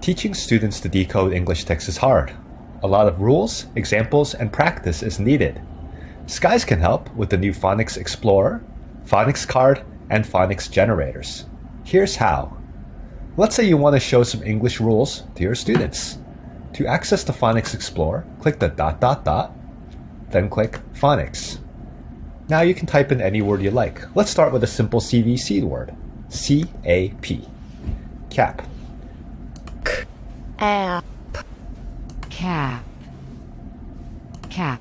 Teaching students to decode English text is hard. A lot of rules, examples, and practice is needed. Skies can help with the new Phonics Explorer, Phonics Card, and Phonics Generators. Here's how. Let's say you want to show some English rules to your students. To access the Phonics Explorer, click the ... then click Phonics. Now you can type in any word you like. Let's start with a simple CVC word. C-A-P. Cap. Cap. Cap. Cap.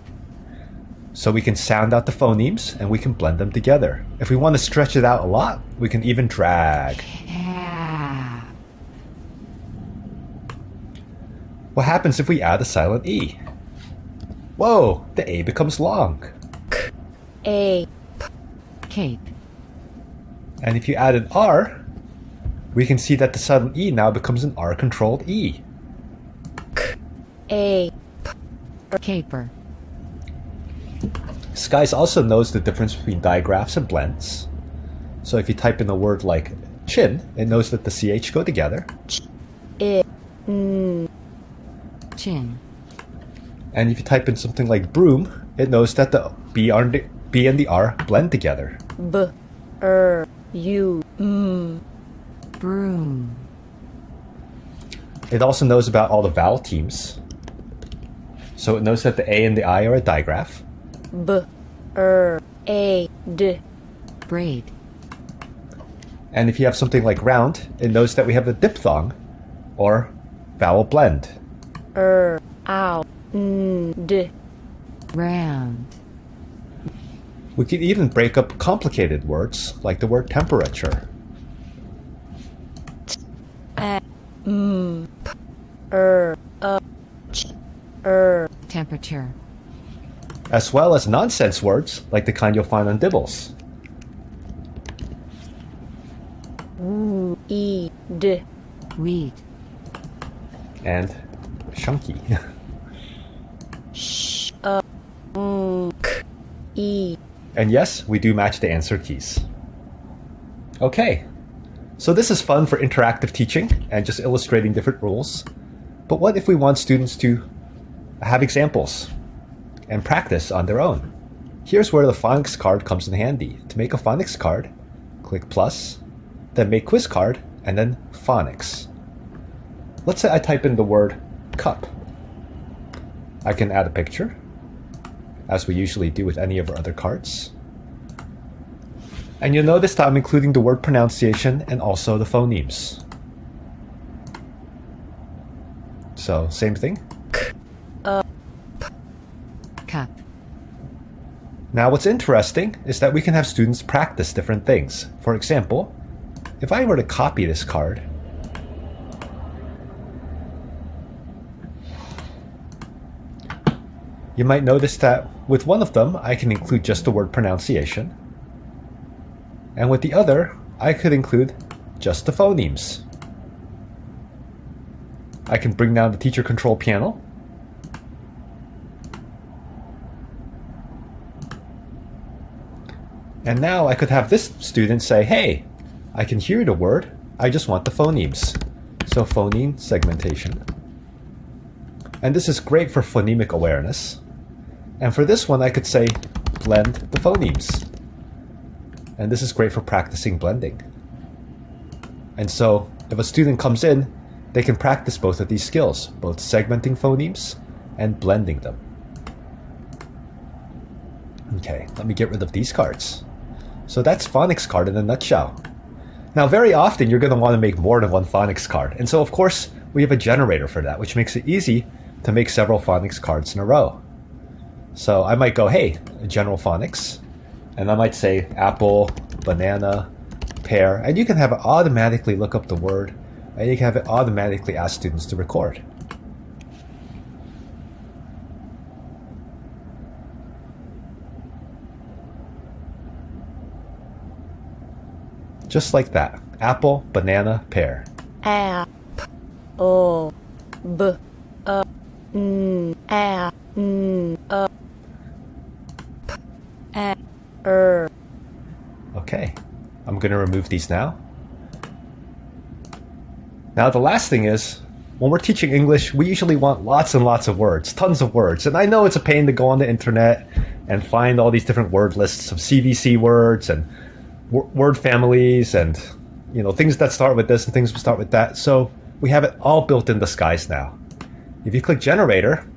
So we can sound out the phonemes and we can blend them together. If we want to stretch it out a lot, we can even drag. Cap. What happens if we add a silent E? Whoa, the A becomes long. Ape. Cape. And if you add an R, we can see that the silent E now becomes an R-controlled E. Ape. Caper. Skies also knows the difference between digraphs and blends. So if you type in a word like chin, it knows that the CH go together. Chin. And if you type in something like broom, it knows that the B and the R blend together. Broom. It also knows about all the vowel teams. So it knows that the A and the I are a digraph. Braid. And if you have something like round, it knows that we have a diphthong, or vowel blend. Round. We can even break up complicated words, like the word temperature. Temperature. As well as nonsense words, like the kind you'll find on DIBELS. Weed. And chunky. And yes, we do match the answer keys. Okay, so this is fun for interactive teaching and just illustrating different rules. But what if we want students to have examples and practice on their own? Here's where the Phonics card comes in handy. To make a Phonics card, click plus, then make quiz card, and then Phonics. Let's say I type in the word cup. I can add a picture, as we usually do with any of our other cards. And you'll notice that I'm including the word pronunciation and also the phonemes. So, same thing. Cup. Now what's interesting is that we can have students practice different things. For example, if I were to copy this card, you might notice that with one of them, I can include just the word pronunciation. And with the other, I could include just the phonemes. I can bring down the teacher control piano. And now I could have this student say, hey, I can hear the word, I just want the phonemes. So phoneme segmentation. And this is great for phonemic awareness. And for this one, I could say, blend the phonemes. And this is great for practicing blending. And so if a student comes in, they can practice both of these skills, both segmenting phonemes and blending them. Okay, let me get rid of these cards. So that's Phonics card in a nutshell. Now, very often you're going to want to make more than one Phonics card. And so, of course, we have a generator for that, which makes it easy to make several Phonics cards in a row. So I might go, hey, general phonics, and I might say apple, banana, pear, and you can have it automatically look up the word, and you can have it automatically ask students to record. Just like that. Apple, banana, pear. Okay, I'm going to remove these now. Now the last thing is, when we're teaching English, we usually want lots and lots of words, tons of words. And I know it's a pain to go on the internet and find all these different word lists of CVC words and word families and things that start with this and things that start with that. So we have it all built in Disguise now. If you click Generator,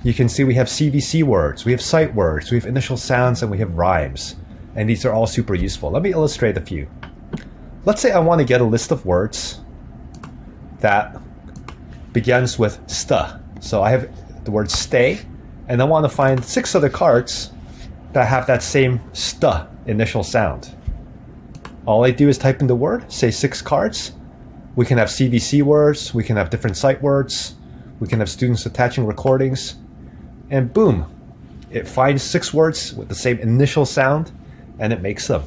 you can see we have CVC words, we have sight words, we have initial sounds, and we have rhymes. And these are all super useful. Let me illustrate a few. Let's say I want to get a list of words that begins with st. So I have the word stay, and I want to find 6 other cards that have that same st initial sound. All I do is type in the word, say 6 cards. We can have CVC words, we can have different sight words, we can have students attaching recordings, and boom, it finds 6 words with the same initial sound, and it makes them.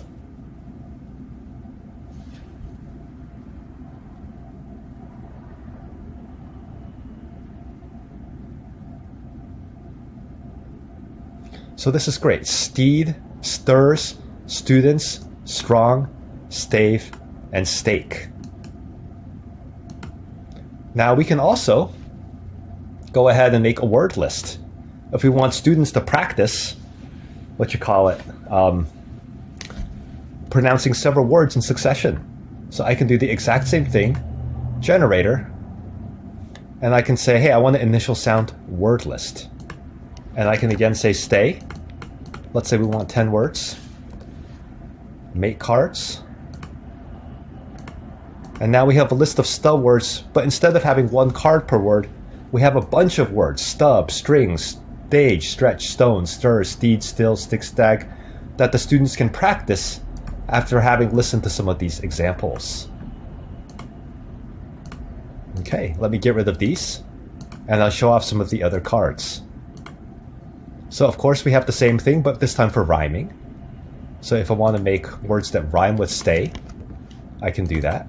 So this is great. Steed, stirs, students, strong, stave, and stake. Now we can also go ahead and make a word list. If we want students to practice, pronouncing several words in succession. So I can do the exact same thing, generator, and I can say, hey, I want an initial sound word list. And I can again say stay. Let's say we want 10 words. Make cards. And now we have a list of stub words, but instead of having 1 card per word, we have a bunch of words: stub, strings, stage, stretch, stone, stir, steed, still, stick, stag, that the students can practice after having listened to some of these examples. Okay, let me get rid of these, and I'll show off some of the other cards. So of course we have the same thing, but this time for rhyming. So if I want to make words that rhyme with stay, I can do that.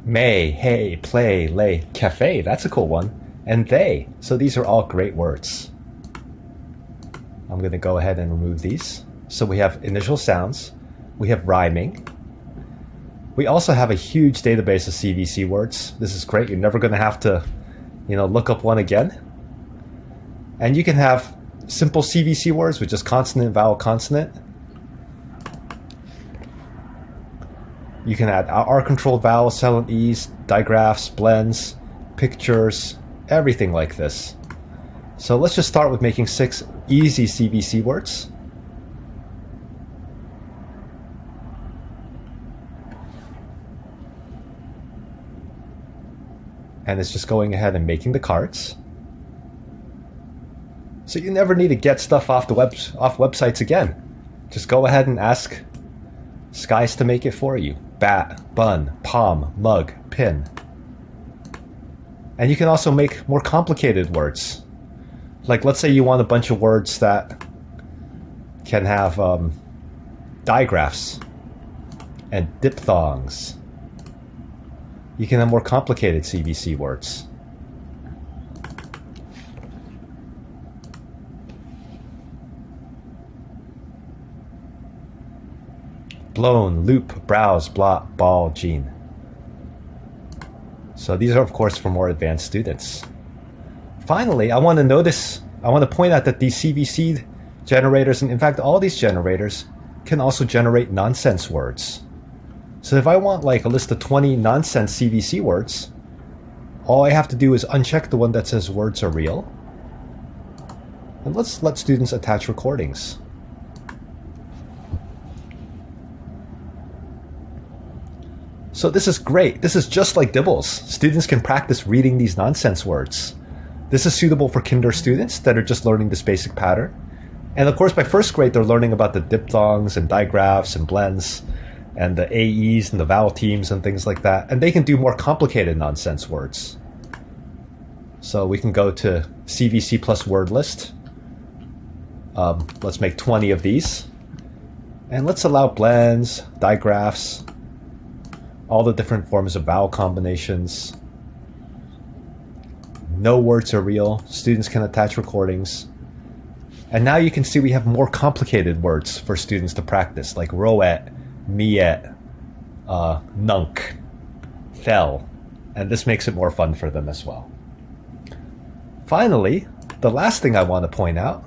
May, hey, play, lay, cafe, that's a cool one. And they, so these are all great words. I'm going to go ahead and remove these. So we have initial sounds, we have rhyming. We also have a huge database of CVC words. This is great, you're never going to have to, look up one again. And you can have simple CVC words with just consonant, vowel, consonant. You can add R-controlled vowels, silent E's, digraphs, blends, pictures, everything like this. So let's just start with making 6 easy CVC words. And it's just going ahead and making the cards. So you never need to get stuff off websites again. Just go ahead and ask Skies to make it for you. Bat, bun, palm, mug, pin. And you can also make more complicated words. Like let's say you want a bunch of words that can have digraphs and diphthongs. You can have more complicated CVC words. Blown, loop, browse, blot, ball, gene. So these are of course for more advanced students. Finally, I want to point out that these CVC generators, and in fact all these generators, can also generate nonsense words. So if I want like a list of 20 nonsense CVC words, all I have to do is uncheck the one that says words are real. And let's let students attach recordings. So this is great. This is just like DIBELS. Students can practice reading these nonsense words. This is suitable for kinder students that are just learning this basic pattern. And of course, by first grade, they're learning about the diphthongs and digraphs and blends and the AEs and the vowel teams and things like that. And they can do more complicated nonsense words. So we can go to CVC plus word list. Let's make 20 of these. And let's allow blends, digraphs, all the different forms of vowel combinations. No words are real. Students can attach recordings. And now you can see we have more complicated words for students to practice, like roet, miet, nunk, thel. And this makes it more fun for them as well. Finally, the last thing I want to point out,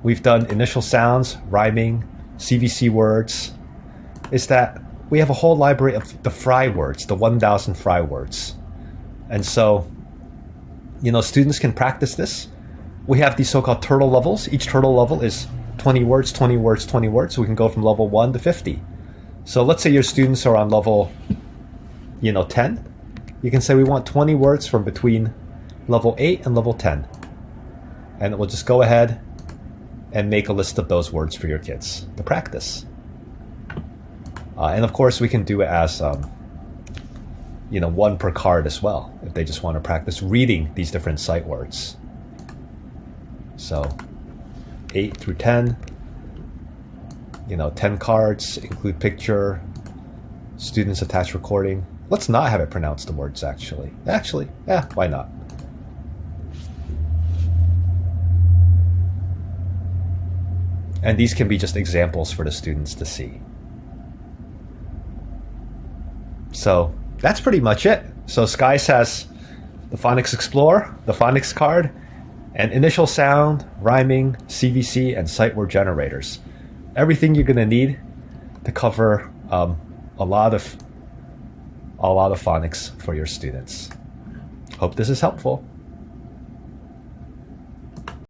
we've done initial sounds, rhyming, CVC words, is that we have a whole library of the fry words, the 1,000 fry words. And so, students can practice this. We have these so-called turtle levels. Each turtle level is 20 words, 20 words, 20 words. So we can go from level 1 to 50. So let's say your students are on level, 10. You can say we want 20 words from between level 8 and level 10. And we'll just go ahead and make a list of those words for your kids to practice. And of course, we can do it as, one per card as well, if they just want to practice reading these different sight words. So 8 through 10, 10 cards, include picture, students attach recording. Let's not have it pronounce the words, actually. Why not? And these can be just examples for the students to see. So that's pretty much it. So Skies has the Phonics Explorer, the Phonics Card, and initial sound, rhyming, CVC, and sight word generators. Everything you're going to need to cover a lot of phonics for your students. Hope this is helpful.